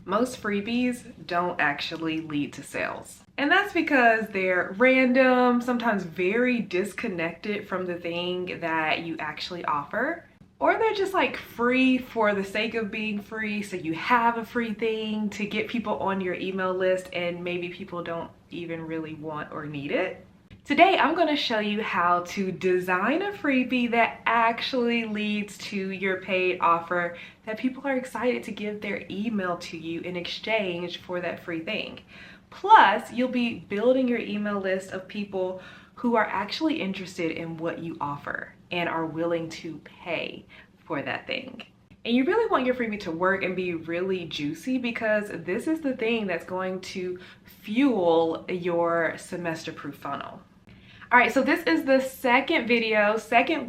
Most freebies don't actually lead to sales. And that's because they're random, sometimes very disconnected from the thing that you actually offer. Or they're just like free for the sake of being free. So you have a free thing to get people on your email list and maybe people don't even really want or need it. Today, I'm going to show you how to design a freebie that actually leads to your paid offer that people are excited to give their email to you in exchange for that free thing. Plus, you'll be building your email list of people who are actually interested in what you offer and are willing to pay for that thing. And you really want your freebie to work and be really juicy because this is the thing that's going to fuel your semester-proof funnel. All right, so this is the second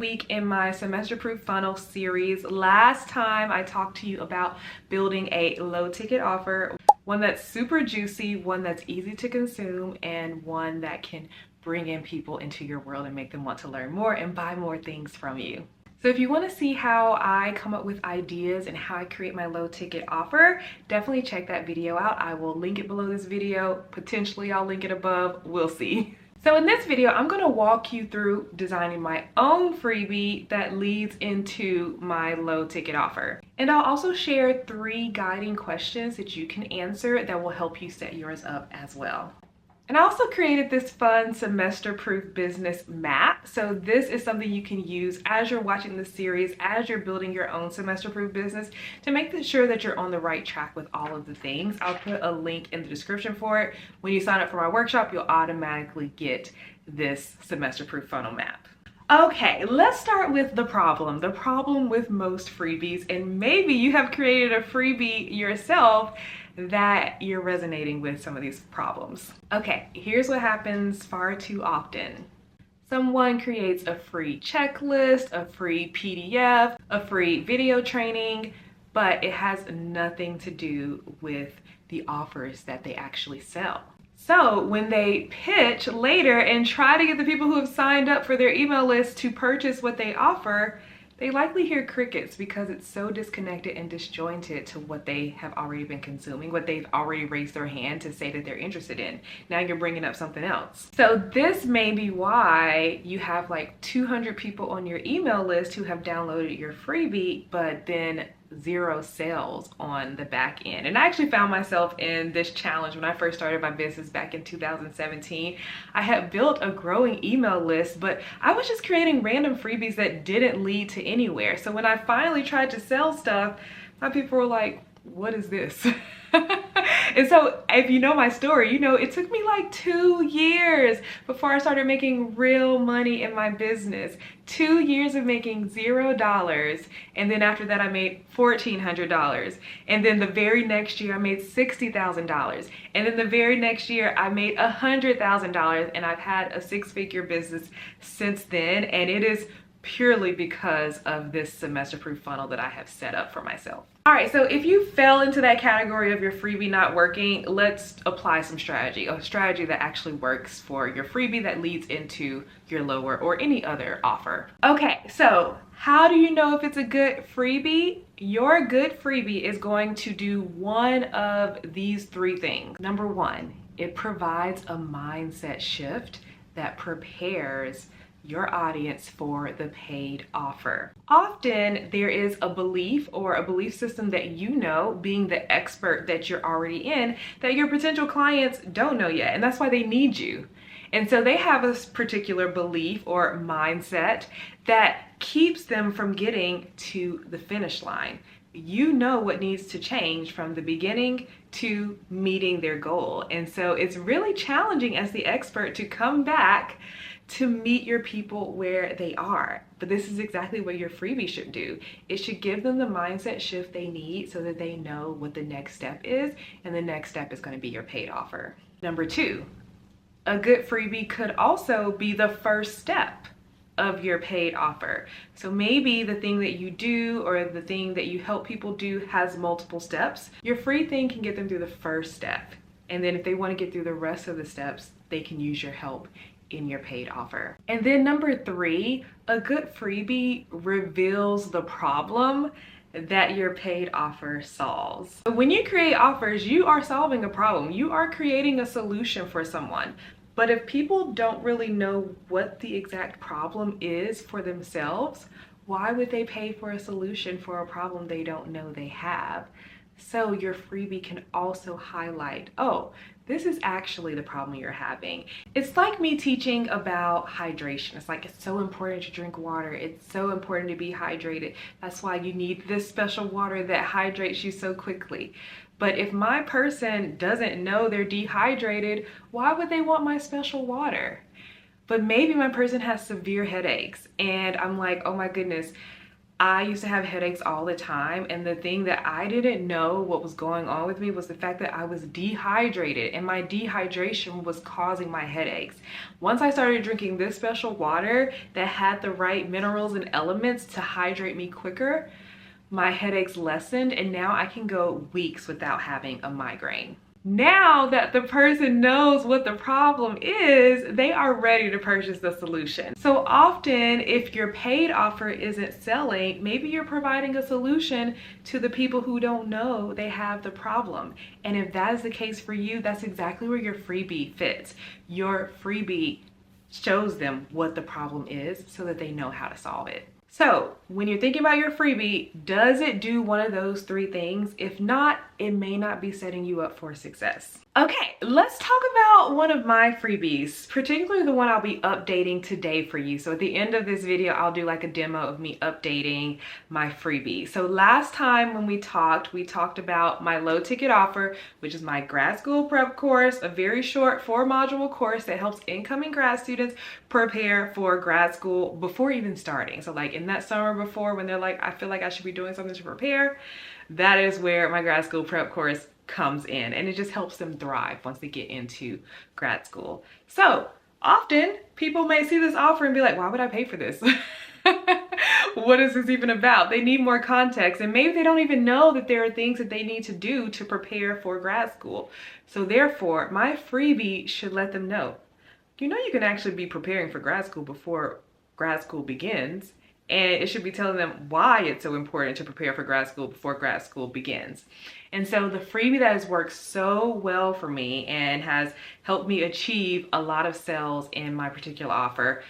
week in my semester-proof funnel series. Last time I talked to you about building a low ticket offer, one that's super juicy, one that's easy to consume, and one that can bring in people into your world and make them want to learn more and buy more things from you. So if you want to see how I come up with ideas and how I create my low ticket offer, definitely check that video out. I will link it below this video. Potentially I'll link it above. We'll see. So in this video, I'm going to walk you through designing my own freebie that leads into my low ticket offer. And I'll also share 3 guiding questions that you can answer that will help you set yours up as well. And I also created this fun semester-proof business map. So this is something you can use as you're watching the series, as you're building your own semester-proof business to make sure that you're on the right track with all of the things. I'll put a link in the description for it. When you sign up for my workshop, you'll automatically get this semester-proof funnel map. Okay, let's start with the problem with most freebies, and maybe you have created a freebie yourself that you're resonating with some of these problems. Okay, here's what happens far too often. Someone creates a free checklist, a free PDF, a free video training, but it has nothing to do with the offers that they actually sell. So when they pitch later and try to get the people who have signed up for their email list to purchase what they offer, they likely hear crickets because it's so disconnected and disjointed to what they have already been consuming, what they've already raised their hand to say that they're interested in. Now you're bringing up something else. So this may be why you have like 200 people on your email list who have downloaded your freebie, but then 0 sales on the back end. And I actually found myself in this challenge when I first started my business back in 2017. I had built a growing email list, but I was just creating random freebies that didn't lead to anywhere. So when I finally tried to sell stuff, my people were like, what is this? And so if you know my story, you know it took me like 2 years before I started making real money in my business. 2 years of making $0, and then after that I made $1,400, and then the very next year I made $60,000, and then the very next year I made $100,000, and I've had a 6-figure business since then, and it is purely because of this semester-proof funnel that I have set up for myself. All right, so if you fell into that category of your freebie not working, let's apply some strategy, a strategy that actually works for your freebie that leads into your lower or any other offer. Okay, so how do you know if it's a good freebie? Your good freebie is going to do one of these 3 things. Number 1, it provides a mindset shift that prepares your audience for the paid offer. Often there is a belief or a belief system that you know, being the expert that you're already in, that your potential clients don't know yet, and that's why they need you. And so they have a particular belief or mindset that keeps them from getting to the finish line. You know what needs to change from the beginning to meeting their goal. And so it's really challenging as the expert to come back to meet your people where they are. But this is exactly what your freebie should do. It should give them the mindset shift they need so that they know what the next step is, and the next step is going to be your paid offer. Number 2, a good freebie could also be the first step of your paid offer. So maybe the thing that you do or the thing that you help people do has multiple steps. Your free thing can get them through the first step. And then if they want to get through the rest of the steps, they can use your help in your paid offer. And then number 3, a good freebie reveals the problem that your paid offer solves. So when you create offers, you are solving a problem. You are creating a solution for someone. But if people don't really know what the exact problem is for themselves, why would they pay for a solution for a problem they don't know they have? So your freebie can also highlight, oh, this is actually the problem you're having. It's like me teaching about hydration. It's like, it's so important to drink water. It's so important to be hydrated. That's why you need this special water that hydrates you so quickly. But if my person doesn't know they're dehydrated, why would they want my special water? But maybe my person has severe headaches and I'm like, oh my goodness, I used to have headaches all the time, and the thing that I didn't know what was going on with me was the fact that I was dehydrated, and my dehydration was causing my headaches. Once I started drinking this special water that had the right minerals and elements to hydrate me quicker, my headaches lessened, and now I can go weeks without having a migraine. Now that the person knows what the problem is, they are ready to purchase the solution. So often, if your paid offer isn't selling, maybe you're providing a solution to the people who don't know they have the problem. And if that is the case for you, that's exactly where your freebie fits. Your freebie shows them what the problem is so that they know how to solve it. So when you're thinking about your freebie, does it do one of those three things? If not, it may not be setting you up for success. Okay, let's talk about one of my freebies, particularly the one I'll be updating today for you. So at the end of this video, I'll do like a demo of me updating my freebie. So last time when we talked about my low ticket offer, which is my grad school prep course, a very short 4-module course that helps incoming grad students prepare for grad school before even starting. So like in that summer before, when they're like, I feel like I should be doing something to prepare, that is where my grad school prep course comes in, and it just helps them thrive once they get into grad school. So often people may see this offer and be like, why would I pay for this? What is this even about? They need more context, and maybe they don't even know that there are things that they need to do to prepare for grad school. So therefore, my freebie should let them know, you know, you can actually be preparing for grad school before grad school begins. And it should be telling them why it's so important to prepare for grad school before grad school begins. And so the freebie that has worked so well for me and has helped me achieve a lot of sales in my particular offer,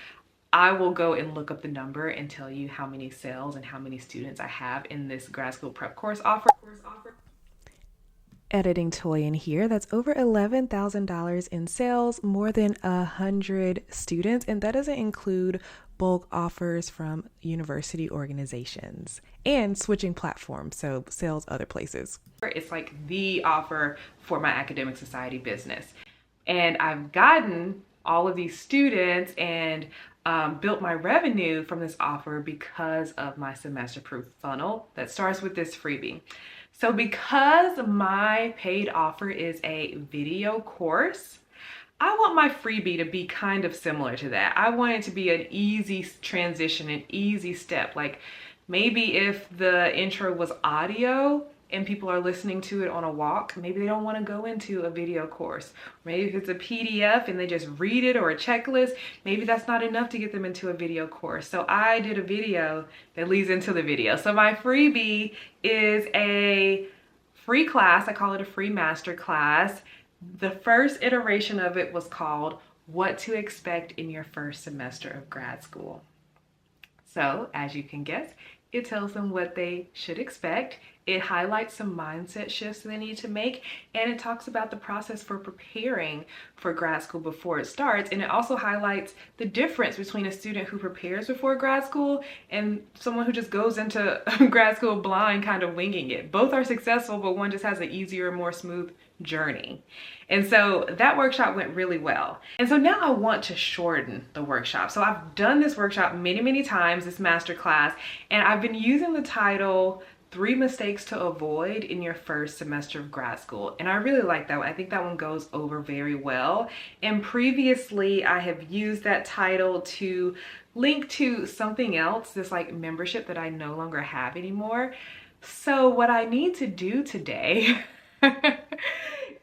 I will go and look up the number and tell you how many sales and how many students I have in this grad school prep course offer. Editing toy in here, that's over $11,000 in sales, more than 100 students, and that doesn't include bulk offers from university organizations and switching platforms, so sales other places. It's like the offer for my academic society business, and I've gotten all of these students and built my revenue from this offer because of my semester proof funnel that starts with this freebie. So because my paid offer is a video course, I want my freebie to be kind of similar to that. I want it to be an easy transition, an easy step. Like maybe if the intro was audio and people are listening to it on a walk, maybe they don't want to go into a video course. Maybe if it's a PDF and they just read it, or a checklist, maybe that's not enough to get them into a video course. So I did a video that leads into the video. So my freebie is a free class. I call it a free master class. The first iteration of it was called What to Expect in Your First Semester of Grad School. So as you can guess, it tells them what they should expect. It highlights some mindset shifts they need to make, and it talks about the process for preparing for grad school before it starts. And it also highlights the difference between a student who prepares before grad school and someone who just goes into grad school blind, kind of winging it. Both are successful, but one just has an easier, more smooth journey. And so that workshop went really well. And so now I want to shorten the workshop. So I've done this workshop many times, this masterclass, and I've been using the title 3 Mistakes to Avoid in Your First Semester of Grad School. And I really like that one. I think that one goes over very well. And previously I have used that title to link to something else, this like membership that I no longer have anymore. So what I need to do today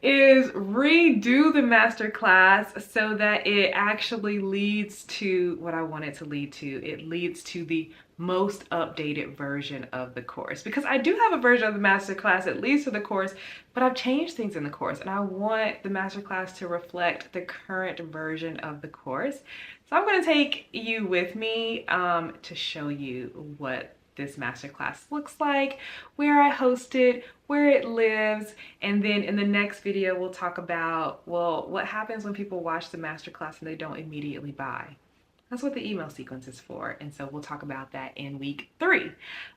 is redo the masterclass so that it actually leads to what I want it to lead to. It leads to the most updated version of the course, because I do have a version of the masterclass that leads to the course, but I've changed things in the course and I want the masterclass to reflect the current version of the course. So I'm going to take you with me to show you what this masterclass looks like, where I host it, where it lives, and then in the next video we'll talk about, well, what happens when people watch the masterclass and they don't immediately buy. That's what the email sequence is for, and so we'll talk about that in week 3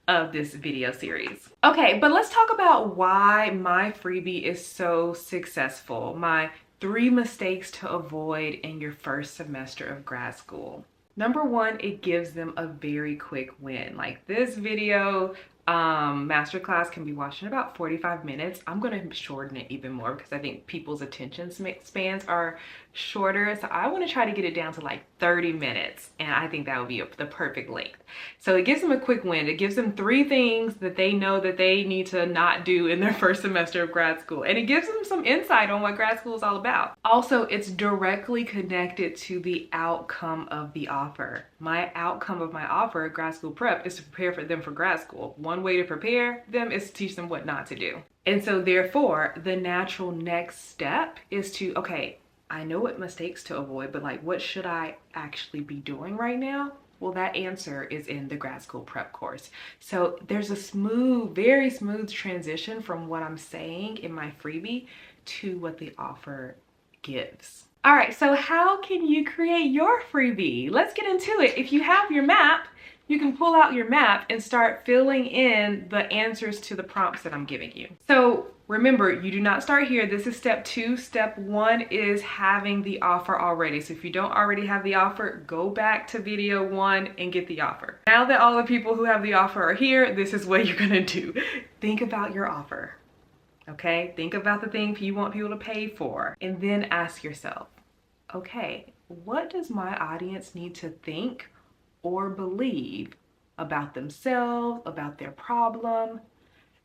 of this video series. Okay, but let's talk about why my freebie is so successful. My 3 mistakes to avoid in your first semester of grad school. Number 1, it gives them a very quick win. Like this video masterclass can be watched in about 45 minutes. I'm going to shorten it even more because I think people's attention spans are shorter. So I want to try to get it down to like 30 minutes. And I think that would be the perfect length. So it gives them a quick win. It gives them 3 things that they know that they need to not do in their first semester of grad school. And it gives them some insight on what grad school is all about. Also, it's directly connected to the outcome of the offer. My outcome of my offer, grad school prep, is to prepare for them for grad school. One way to prepare them is to teach them what not to do. And so therefore, the natural next step is to, okay, I know what mistakes to avoid, but like, what should I actually be doing right now? Well, that answer is in the grad school prep course. So there's a smooth, very smooth transition from what I'm saying in my freebie to what the offer gives. All right, so how can you create your freebie? Let's get into it. If you have your map, you can pull out your map and start filling in the answers to the prompts that I'm giving you. So remember, you do not start here. This is step 2. Step 1 is having the offer already. So if you don't already have the offer, go back to video 1 and get the offer. Now that all the people who have the offer are here, this is what you're gonna do. Think about your offer, okay? Think about the thing you want people to pay for, and then ask yourself, okay, what does my audience need to think or believe about themselves, about their problem,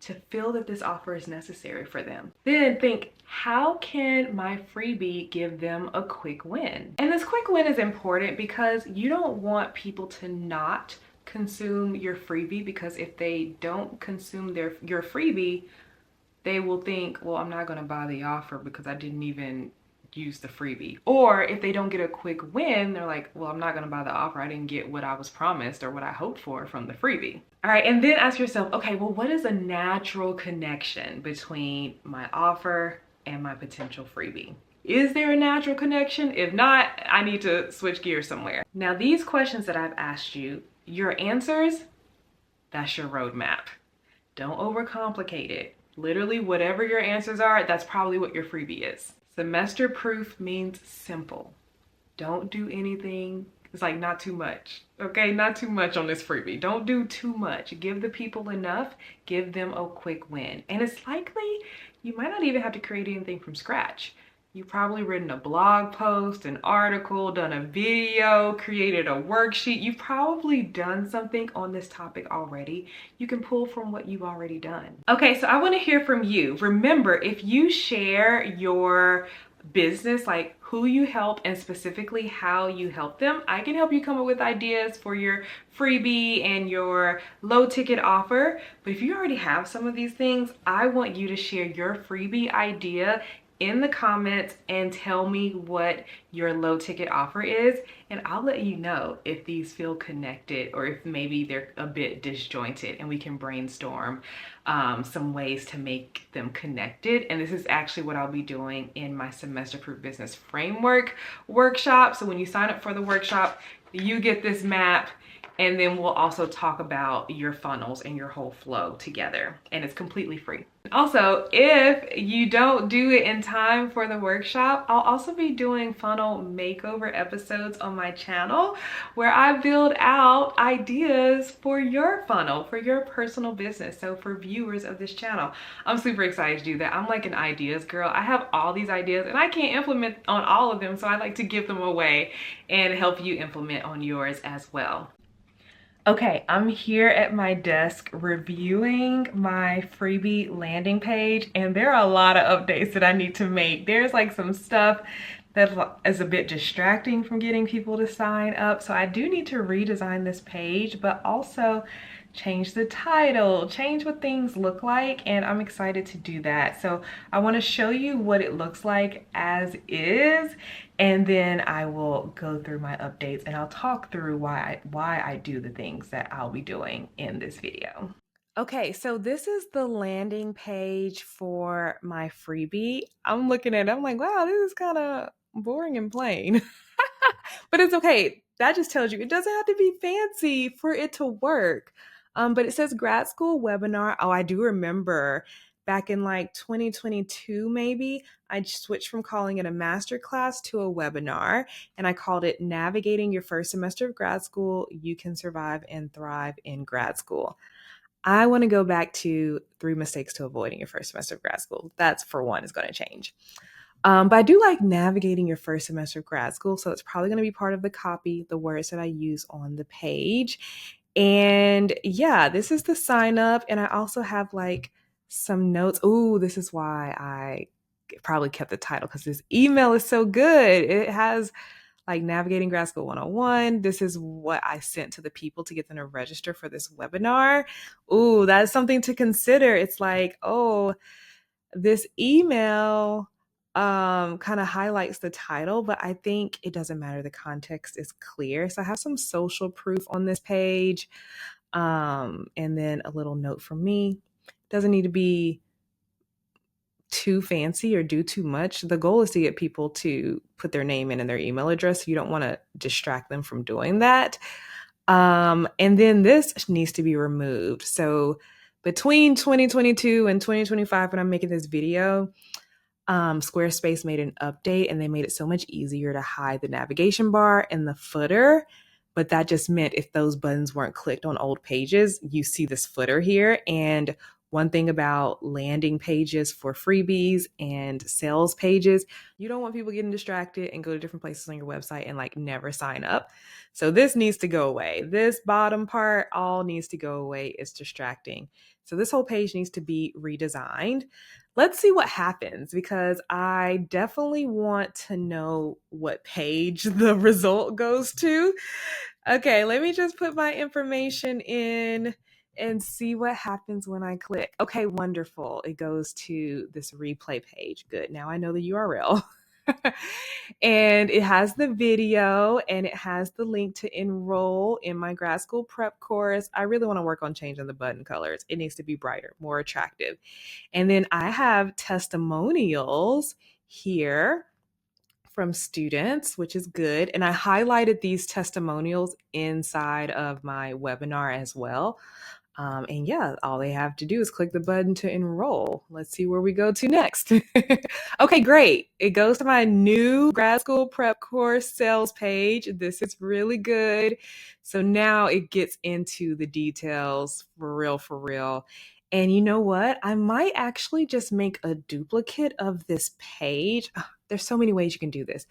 to feel that this offer is necessary for them? Then think, how can my freebie give them a quick win? And this quick win is important because you don't want people to not consume your freebie, because if they don't consume your freebie, they will think, well, I'm not going to buy the offer because I didn't even use the freebie. Or if they don't get a quick win, they're like, well, I'm not going to buy the offer. I didn't get what I was promised or what I hoped for from the freebie. All right, and then ask yourself, okay, well, what is a natural connection between my offer and my potential freebie? Is there a natural connection? If not, I need to switch gears somewhere. Now, these questions that I've asked you, your answers, that's your roadmap. Don't overcomplicate it. Literally, whatever your answers are, that's probably what your freebie is. Semester proof means simple. Don't do anything. It's like not too much, okay? Not too much on this freebie. Don't do too much. Give the people enough. Give them a quick win. And it's likely you might not even have to create anything from scratch. You've probably written a blog post, an article, done a video, created a worksheet. You've probably done something on this topic already. You can pull from what you've already done. Okay, so I want to hear from you. Remember, if you share your business, like who you help and specifically how you help them, I can help you come up with ideas for your freebie and your low ticket offer. But if you already have some of these things, I want you to share your freebie idea in the comments and tell me what your low ticket offer is, and I'll let you know if these feel connected or if maybe they're a bit disjointed, and we can brainstorm some ways to make them connected. And this is actually what I'll be doing in my Semester Proof Business Framework workshop. So when you sign up for the workshop, you get this map, and then we'll also talk about your funnels and your whole flow together, and it's completely free. Also, if you don't do it in time for the workshop, I'll also be doing funnel makeover episodes on my channel where I build out ideas for your funnel, for your personal business. So for viewers of this channel, I'm super excited to do that. I'm like an ideas girl. I have all these ideas and I can't implement on all of them, so I like to give them away and help you implement on yours as well. Okay, I'm here at my desk reviewing my freebie landing page, and there are a lot of updates that I need to make. There's like some stuff that is a bit distracting from getting people to sign up. So I do need to redesign this page, but also change the title, change what things look like, and I'm excited to do that. So I want to show you what it looks like as is, and then I will go through my updates and I'll talk through why I do the things that I'll be doing in this video. Okay, so this is the landing page for my freebie. I'm looking at it, I'm like, wow, this is kind of boring and plain. But it's okay. That just tells you it doesn't have to be fancy for it to work. But it says grad school webinar. Oh, I do remember back in like 2022, maybe, I switched from calling it a master class to a webinar, and I called it Navigating Your First Semester of Grad School. You Can Survive and Thrive in Grad School. I want to go back to 3 mistakes to avoid in your first semester of grad school. That's, for one, is going to change. But I do like navigating your first semester of grad school. So it's probably going to be part of the copy, the words that I use on the page. And yeah, this is the sign up. And I also have like some notes. Oh, this is why I probably kept the title, because this email is so good. It has like Navigating Grad School 101. This is what I sent to the people to get them to register for this webinar. Ooh, that's something to consider. It's like, oh, this email kind of highlights the title, but I think it doesn't matter. The context is clear. So I have some social proof on this page, and then a little note from me. Doesn't need to be too fancy or do too much. The goal is to get people to put their name in and their email address. You don't want to distract them from doing that. And then this needs to be removed. So between 2022 and 2025, when I'm making this video, Squarespace made an update and they made it so much easier to hide the navigation bar and the footer. But that just meant if those buttons weren't clicked on old pages, you see this footer here. And one thing about landing pages for freebies and sales pages, you don't want people getting distracted and go to different places on your website and like never sign up. So this needs to go away. This bottom part all needs to go away. It's distracting. So this whole page needs to be redesigned. Let's see what happens, because I definitely want to know what page the result goes to. Okay, let me just put my information in and see what happens when I click. Okay, wonderful. It goes to this replay page. Good. Now I know the URL. And it has the video and it has the link to enroll in my grad school prep course. I really want to work on changing the button colors. It needs to be brighter, more attractive. And then I have testimonials here from students, which is good. And I highlighted these testimonials inside of my webinar as well. And yeah, all they have to do is click the button to enroll. Let's see where we go to next. Okay, great. It goes to my new grad school prep course sales page. This is really good. So now it gets into the details for real, for real. And you know what? I might actually just make a duplicate of this page. There's so many ways you can do this.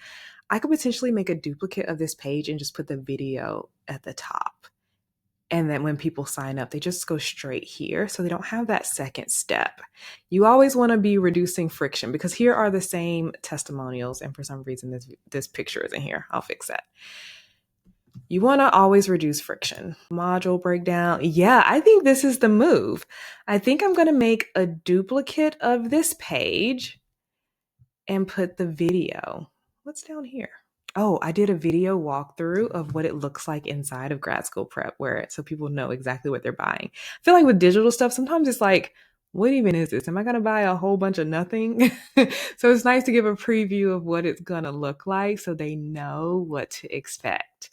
I could potentially make a duplicate of this page and just put the video at the top. And then when people sign up, they just go straight here. So they don't have that second step. You always want to be reducing friction, because here are the same testimonials. And for some reason, this picture isn't here. I'll fix that. You want to always reduce friction. Module breakdown. Yeah, I think this is the move. I think I'm going to make a duplicate of this page and put the video. What's down here? Oh, I did a video walkthrough of what it looks like inside of grad school prep, so people know exactly what they're buying. I feel like with digital stuff, sometimes it's like, what even is this? Am I going to buy a whole bunch of nothing? So it's nice to give a preview of what it's going to look like so they know what to expect.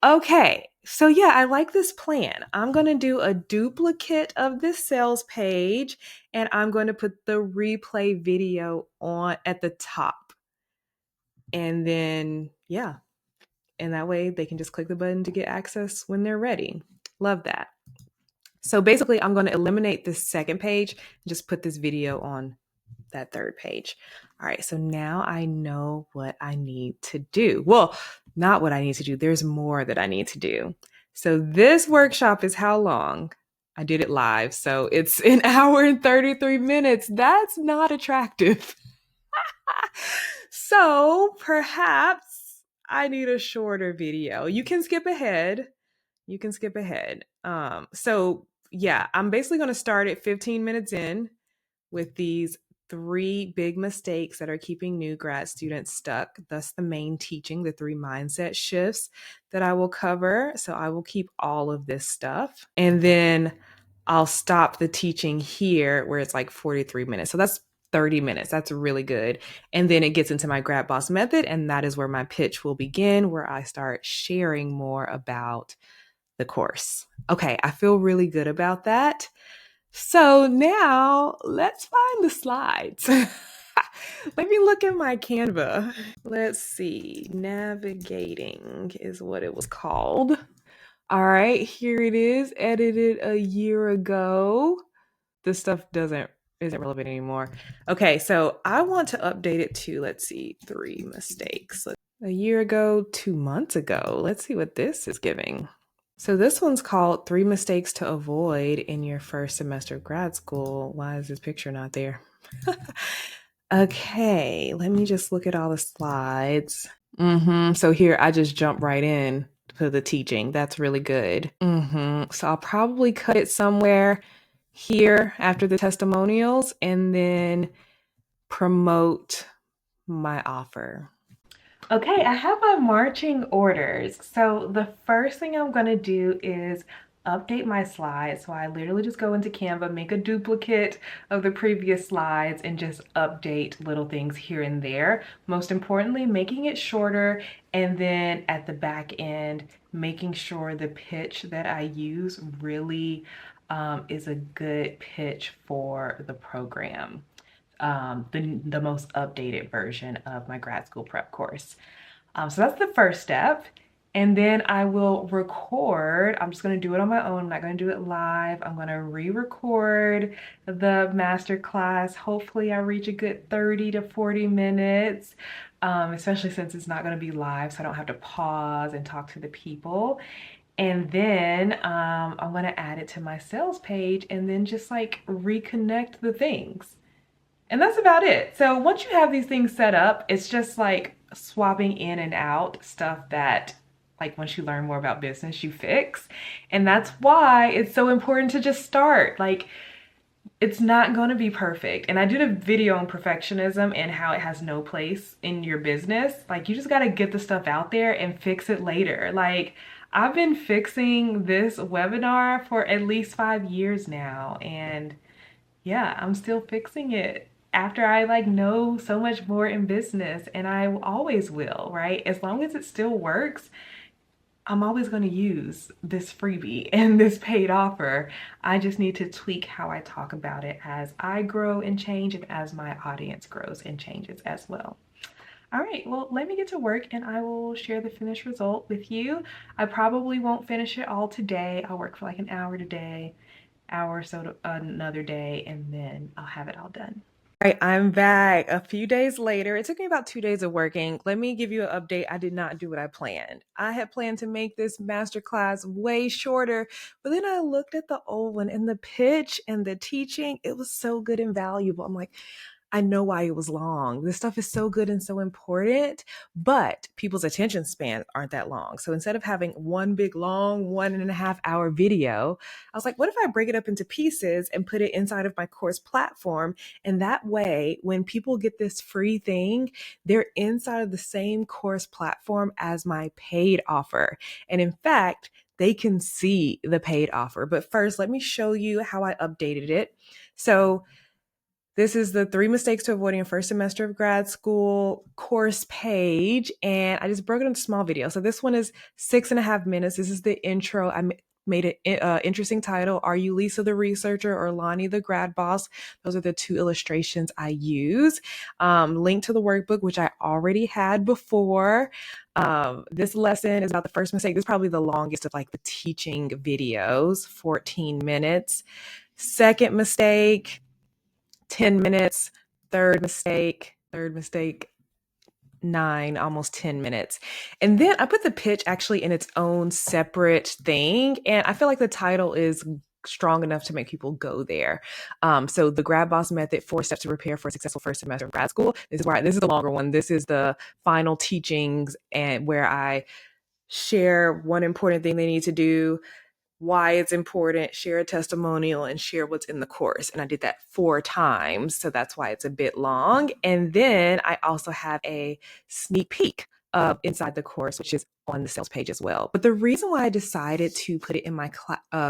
Okay, so yeah, I like this plan. I'm going to do a duplicate of this sales page, and I'm going to put the replay video on at the top. And then, yeah, and that way they can just click the button to get access when they're ready. Love that. So basically, I'm going to eliminate this second page and just put this video on that third page. All right, so now I know what I need to do. Well, not what I need to do. There's more that I need to do. So this workshop is how long? I did it live, so it's an hour and 33 minutes. That's not attractive. So perhaps I need a shorter video. You can skip ahead. You can skip ahead. So yeah, I'm basically going to start at 15 minutes in with these 3 big mistakes that are keeping new grad students stuck. Thus, the main teaching, the 3 mindset shifts that I will cover. So, I will keep all of this stuff. And then I'll stop the teaching here where it's like 43 minutes. So, that's 30 minutes. That's really good. And then it gets into my grad boss method. And that is where my pitch will begin, where I start sharing more about the course. Okay, I feel really good about that. So now let's find the slides. Let me look at my Canva. Let's see. Navigating is what it was called. All right, here it is, edited a year ago. This stuff isn't relevant anymore. Okay, so I want to update it to, let's see, 3 mistakes. A year ago, 2 months ago. Let's see what this is giving. So this one's called 3 Mistakes to Avoid in Your First Semester of Grad School. Why is this picture not there? Okay, let me just look at all the slides. So here, I just jump right in to the teaching. That's really good. So I'll probably cut it somewhere here after the testimonials and then promote my offer. Okay, I have my marching orders. So the first thing I'm going to do is update my slides. So I literally just go into Canva, make a duplicate of the previous slides and just update little things here and there. Most importantly, making it shorter, and then at the back end, making sure the pitch that I use really is a good pitch for the program. The most updated version of my grad school prep course. So that's the first step. And then I will record. I'm just going to do it on my own. I'm not going to do it live. I'm going to re-record the masterclass. Hopefully I reach a good 30 to 40 minutes, especially since it's not going to be live, so I don't have to pause and talk to the people. And then I'm going to add it to my sales page and then just like reconnect the things. And that's about it. So once you have these things set up, it's just like swapping in and out stuff that, like, once you learn more about business, you fix. And that's why it's so important to just start. Like, it's not going to be perfect. And I did a video on perfectionism and how it has no place in your business. Like, you just got to get the stuff out there and fix it later. Like, I've been fixing this webinar for at least 5 years now. And yeah, I'm still fixing it after I like know so much more in business, and I always will, right? As long as it still works, I'm always going to use this freebie and this paid offer. I just need to tweak how I talk about it as I grow and change, and as my audience grows and changes as well. All right, well, let me get to work and I will share the finished result with you. I probably won't finish it all today. I'll work for like an hour today, hour or so another day, and then I'll have it all done. All right, I'm back a few days later. It took me about 2 days of working. Let me give you an update. I did not do what I planned. I had planned to make this masterclass way shorter, but then I looked at the old one and the pitch and the teaching. It was so good and valuable. I'm like, I know why it was long. This stuff is so good and so important, but people's attention spans aren't that long. So instead of having one big long 1.5 hour video, I was like, what if I break it up into pieces and put it inside of my course platform? And that way, when people get this free thing, they're inside of the same course platform as my paid offer. And in fact, they can see the paid offer. But first, let me show you how I updated it. So this is the 3 Mistakes to Avoid in Your First Semester of Grad School course page, and I just broke it into small videos. So this one is 6.5 minutes. This is the intro. I made an interesting title. Are you Lisa the researcher or Lonnie the grad boss? Those are the 2 illustrations I use. Link to the workbook, which I already had before. This lesson is about the first mistake. This is probably the longest of like the teaching videos, 14 minutes. Second mistake, 10 minutes. Third mistake, 9, almost 10 minutes. And then I put the pitch actually in its own separate thing. And I feel like the title is strong enough to make people go there. So the Grad Boss Method, 4 Steps to Prepare for a Successful First Semester of Grad School. This is the longer one. This is the final teachings and where I share one important thing they need to do, why it's important, share a testimonial, and share what's in the course. And I did that 4 times, so that's why it's a bit long. And then I also have a sneak peek inside the course, which is on the sales page as well. But the reason why I decided to put it in my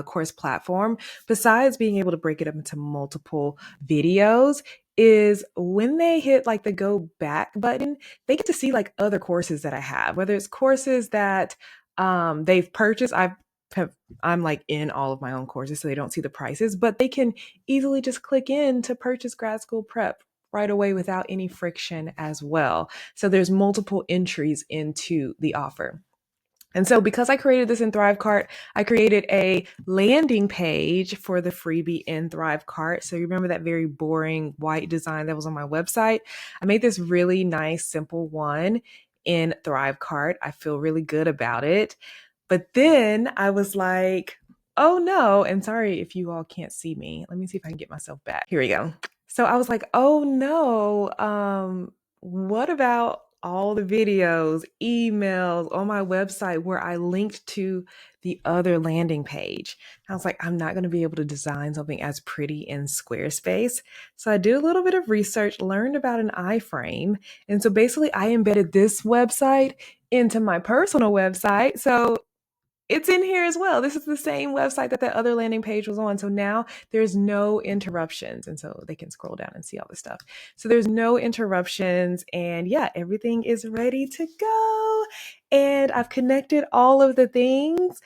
course platform, besides being able to break it up into multiple videos, is when they hit like the go back button, they get to see like other courses that I have, whether it's courses that they've purchased. I'm like in all of my own courses, so they don't see the prices, but they can easily just click in to purchase grad school prep right away without any friction as well. So there's multiple entries into the offer. And so because I created this in ThriveCart, I created a landing page for the freebie in ThriveCart. So you remember that very boring white design that was on my website? I made this really nice, simple one in ThriveCart. I feel really good about it. But then I was like, oh no, and sorry if you all can't see me. Let me see if I can get myself back. Here we go. So I was like, oh no, what about all the videos, emails on my website where I linked to the other landing page? I was like, I'm not going to be able to design something as pretty in Squarespace. So I did a little bit of research, learned about an iframe. And so basically I embedded this website into my personal website. So it's in here as well. This is the same website that other landing page was on. So now there's no interruptions. And so they can scroll down and see all this stuff. So there's no interruptions. And yeah, everything is ready to go. And I've connected all of the things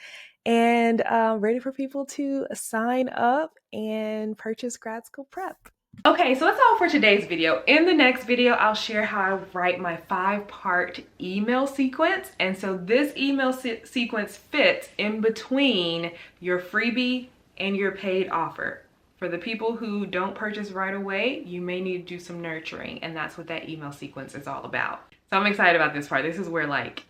and ready for people to sign up and purchase grad school prep. Okay, so that's all for today's video. In the next video, I'll share how I write my 5-part email sequence. And so this email sequence fits in between your freebie and your paid offer. For the people who don't purchase right away, you may need to do some nurturing, and that's what that email sequence is all about. So I'm excited about this part. This is where like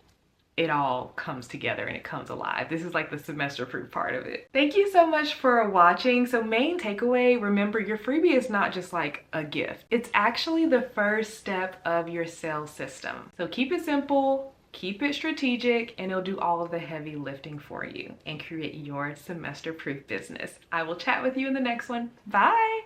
it all comes together and it comes alive. This is like the semester proof part of it. Thank you so much for watching. So main takeaway, remember your freebie is not just like a gift. It's actually the first step of your sales system. So keep it simple, keep it strategic, and it'll do all of the heavy lifting for you and create your semester proof business. I will chat with you in the next one. Bye.